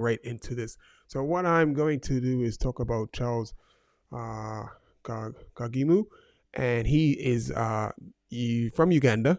right into this. So what I'm going to do is talk about Charles uh, Gagimu, and he is from Uganda.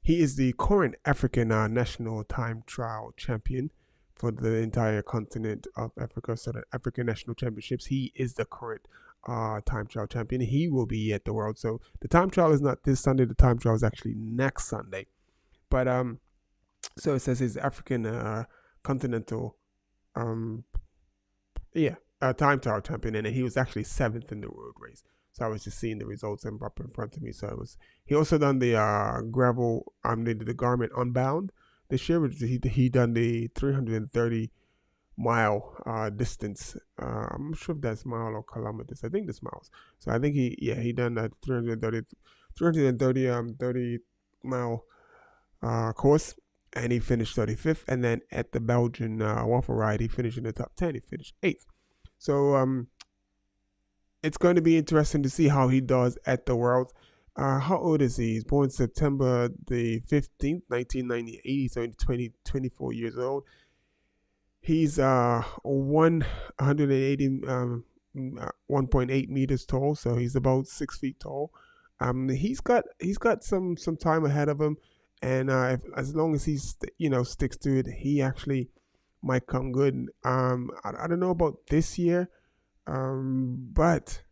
He is the current African national time trial champion for the entire continent of Africa. So the African National Championships, he is the current time trial champion. He will be at the World. So the time trial is not this Sunday. The time trial is actually next Sunday. But so it says he's African continental um yeah, time trial champion, and he was actually seventh in the road race. So I was just seeing the results up in front of me. So it was. He also done the gravel. The Garment Unbound this year. Which he done the 330 mile distance. I'm not sure if that's mile or kilometers. I think that's miles. So I think he done that 30 mile course, and he finished 35th. And then at the Belgian waffle ride, he finished in the top 10. He finished 8th. So it's going to be interesting to see how he does at the World. How old is he? He's born September the 15th, 1998. So he's 24 years old. He's 180 1.8 meters tall, so he's about 6 feet tall. He's got some time ahead of him, and as long as he sticks to it, he actually might come good. I don't know about this year, but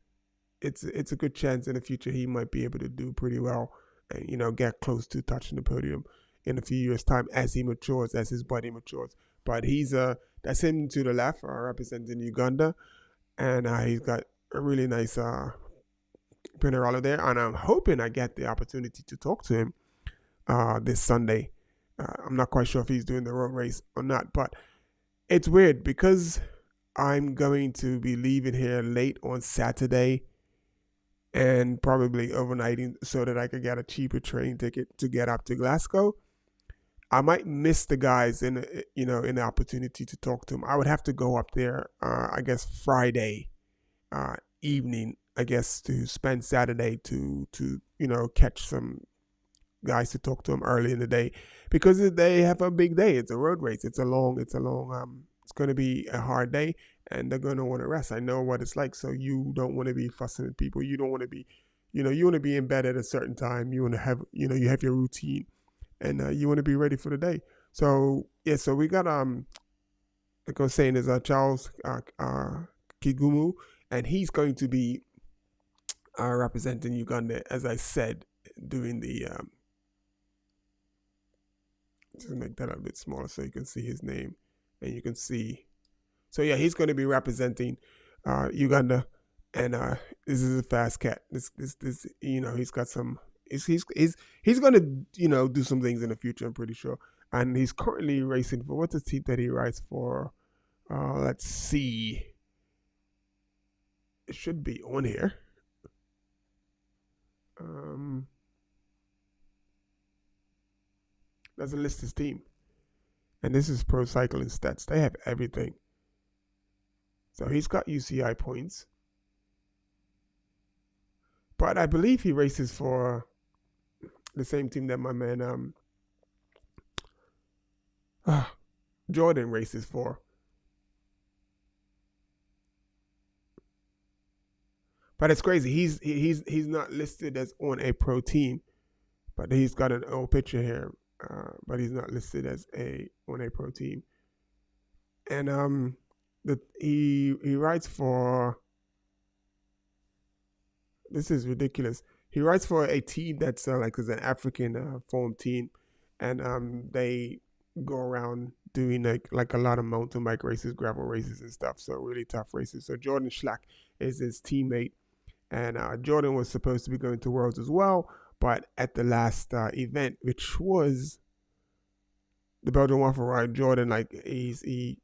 it's a good chance in the future he might be able to do pretty well, and get close to touching the podium in a few years' time as he matures, as his body matures. But that's him to the left, representing Uganda, and he's got a really nice Pinarello there, and I'm hoping I get the opportunity to talk to him this Sunday. I'm not quite sure if he's doing the road race or not, but it's weird because I'm going to be leaving here late on Saturday and probably overnighting so that I could get a cheaper train ticket to get up to Glasgow. I might miss the guys in the opportunity to talk to them. I would have to go up there, I guess Friday evening, I guess, to spend Saturday to catch some guys to talk to them early in the day, because they have a big day. It's a road race. It's going to be a hard day, and they're going to want to rest. I know what it's like. So you don't want to be fussing at people. You don't want to be, you want to be in bed at a certain time. You want to have, you have your routine, and you want to be ready for the day. So yeah, so we got like I was saying, is Charles Kigumu, and he's going to be representing Uganda, as I said, doing the just make that a bit smaller so you can see his name, and you can see. So yeah, he's going to be representing Uganda, and this is a fast cat. This he's got some. He's going to do some things in the future. I'm pretty sure, and he's currently racing for, what's the team that he rides for? Let's see. It should be on here. There's a list his team, and this is Pro Cycling Stats. They have everything. So he's got UCI points, but I believe he races for the same team that my man Jordan races for. But it's crazy. He's not listed as on a pro team, but he's got an old picture here. But he's not listed as on a pro team. And he rides for. This is ridiculous. He rides for a team that's like is an African formed team, and they go around doing like a lot of mountain bike races, gravel races, and stuff. So really tough races. So Jordan Schlack is his teammate, and Jordan was supposed to be going to Worlds as well, but at the last event, which was the Belgian Waffle Ride, Jordan he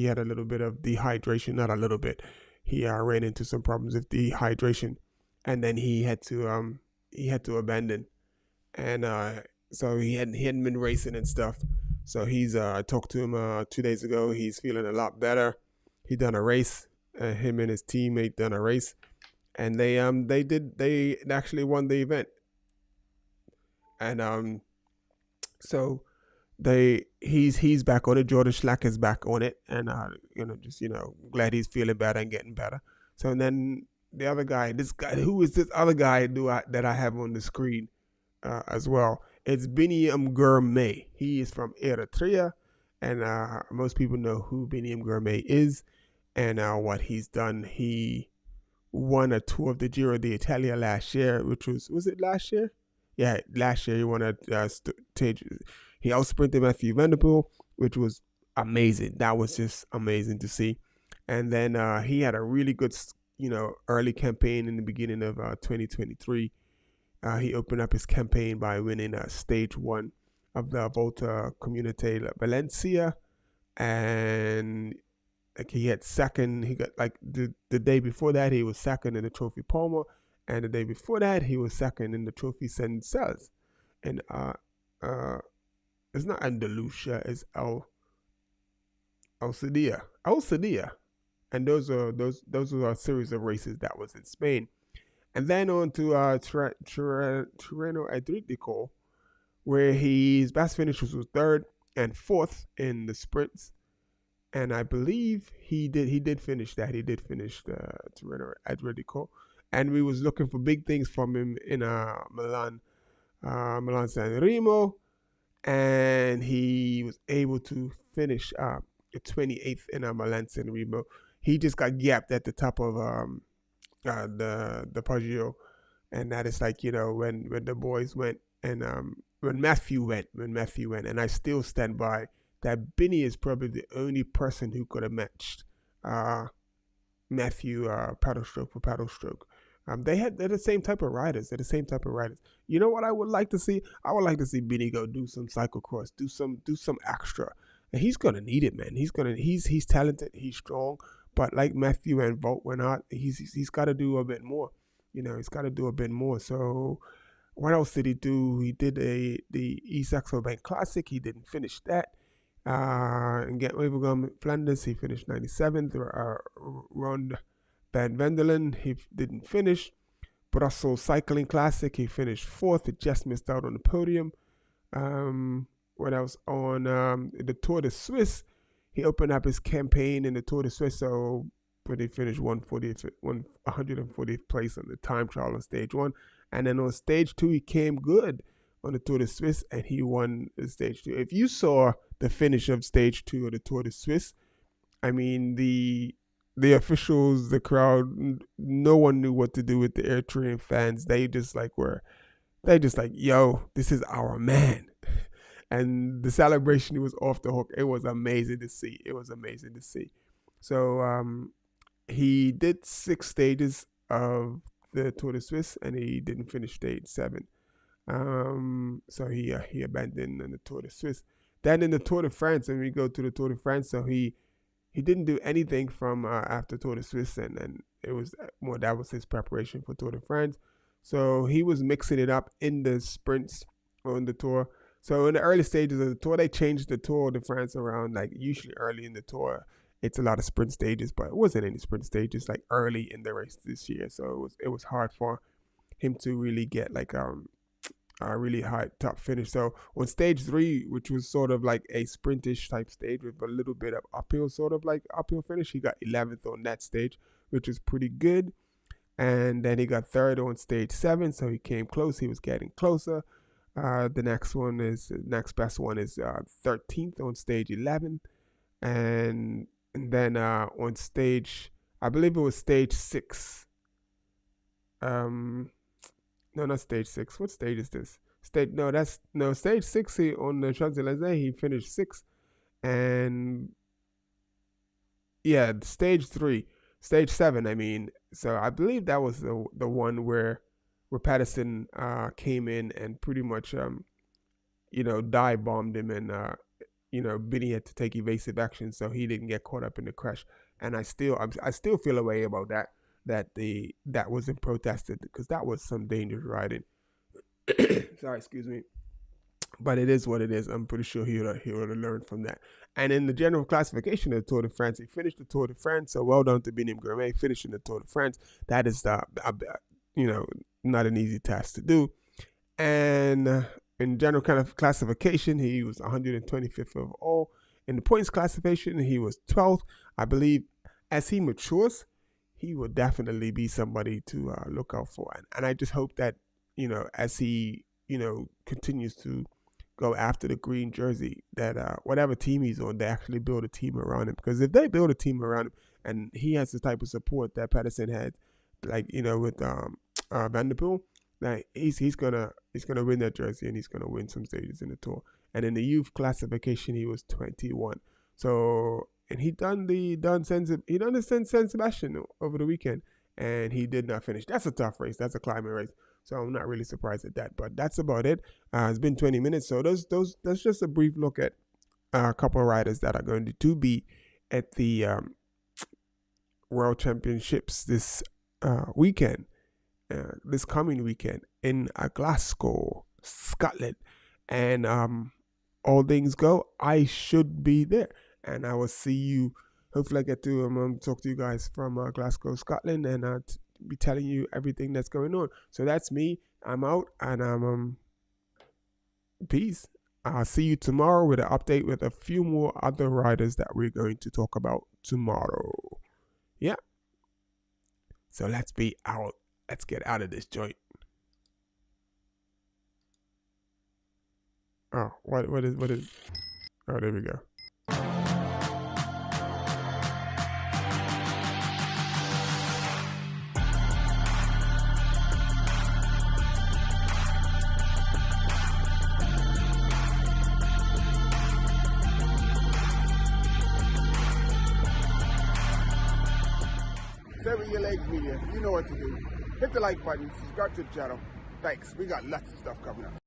had a little bit of dehydration, not a little bit. He ran into some problems with dehydration, and then he had to abandon, and so he hadn't been racing and stuff. So I talked to him 2 days ago. He's feeling a lot better. He done a race. Him and his teammate done a race, and they actually won the event. And so he's back on it. Jordan Schlack is back on it, and just glad he's feeling better and getting better. So and then the other guy, this guy, who is this other guy that I have on the screen as well? It's Biniam Gourmet. He is from Eritrea, and most people know who Biniam Gourmet is and what he's done. He won a tour of the Giro d'Italia last year, which was it last year? Yeah, last year he won a stage. He out sprinted Matthew Van Der Poel, which was amazing. That was just amazing to see. And then he had a really good, early campaign in the beginning of 2023. He opened up his campaign by winning stage 1 of the Volta Comunitaria Valencia, and like he had second. He got like the day before that he was second in the Trophy Palmer, and the day before that he was second in the Trophy Sencels. And it's not Andalusia, it's Al-Sadia. And those are a series of races that was in Spain. And then on to Tirreno Adriatico, where his best finishes was 3rd and 4th in the sprints. And I believe he did finish that. He did finish the Tirreno Adriatico. And we was looking for big things from him in Milan San Remo. And he was able to finish 28th in Milan San Remo. He just got gapped at the top of the Poggio, and that is like when the boys went and when Matthew went, and I still stand by that. Binny is probably the only person who could have matched Matthew paddle stroke for paddle stroke. They're the same type of riders. You know what I would like to see? I would like to see Binny go do some cyclocross, do some extra, and he's gonna need it, man. He's talented, he's strong. But like Matthew and Volt went out, he's got to do a bit more. He's got to do a bit more. So what else did he do? He did the East Saxo Bank Classic. He didn't finish that. And get Wevelgem Flanders, he finished 97th. Ronde van Vendelen, he didn't finish. Brussels Cycling Classic, he finished 4th. He just missed out on the podium. What else? On the Tour de Suisse, he opened up his campaign in the Tour de Suisse, but he finished 140th place on the time trial on stage 1. And then on stage 2, he came good on the Tour de Suisse, and he won the stage 2. If you saw the finish of stage 2 of the Tour de Suisse, I mean, the officials, the crowd, no one knew what to do with the Eritrean fans. They just like, yo, this is our man. And the celebration, was off the hook. It was amazing to see. So he did 6 stages of the Tour de Suisse, and he didn't finish stage 7. So he abandoned in the Tour de Suisse. Then in the Tour de France, and we go to the Tour de France, so he didn't do anything from after Tour de Suisse, and it was that was his preparation for Tour de France. So he was mixing it up in the sprints on the Tour. So in the early stages of the Tour, they changed the Tour de France around. Like usually early in the Tour, it's a lot of sprint stages, but it wasn't any sprint stages like early in the race this year. So it was hard for him to really get like a really high top finish. So on stage 3, which was sort of like a sprintish type stage with a little bit of uphill, sort of like uphill finish, he got 11th on that stage, which was pretty good. And then he got 3rd on stage 7, so he came close. He was getting closer. The next best one is 13th on stage 11, and then on stage, I believe it was stage 6. No, not stage 6. What stage is this? Stage 6. He on the Champs-Élysées, he finished 6th, and yeah, stage 7. I mean, so I believe that was the one where Patterson came in and pretty much dive bombed him, and Binny had to take evasive action so he didn't get caught up in the crash. And I still feel a way about that wasn't protested, because that was some dangerous riding. Sorry, excuse me. But it is what it is. I'm pretty sure he would have learned from that. And in the general classification of the Tour de France, he finished the Tour de France. So well done to Biniam Gourmet finishing the Tour de France. That is not an easy task to do. And in general kind of classification, he was 125th of all. In the points classification, he was 12th. I believe as he matures, he will definitely be somebody to look out for. And I just hope that, as he, continues to go after the green jersey, that whatever team he's on, they actually build a team around him. Because if they build a team around him and he has the type of support that Pedersen had, like, with Vanderpool, like he's gonna win that jersey and he's gonna win some stages in the tour. And in the youth classification, he was 21. So and he done the San Sebastian over the weekend, and he did not finish. That's a tough race. That's a climbing race. So I'm not really surprised at that. But that's about it. It's been 20 minutes, so that's just a brief look at a couple of riders that are going to be at the World Championships this weekend. This coming weekend in Glasgow, Scotland, and all things go, I should be there, and I will see you. Hopefully, I get to talk to you guys from Glasgow, Scotland, and be telling you everything that's going on. So that's me. I'm out, and peace. I'll see you tomorrow with an update with a few more other riders that we're going to talk about tomorrow. Yeah. So let's be out. Let's get out of this joint. Oh, what is? Oh, there we go. Sever your legs, media. You know what to do. Hit the like button, subscribe to the channel. Thanks. We got lots of stuff coming up.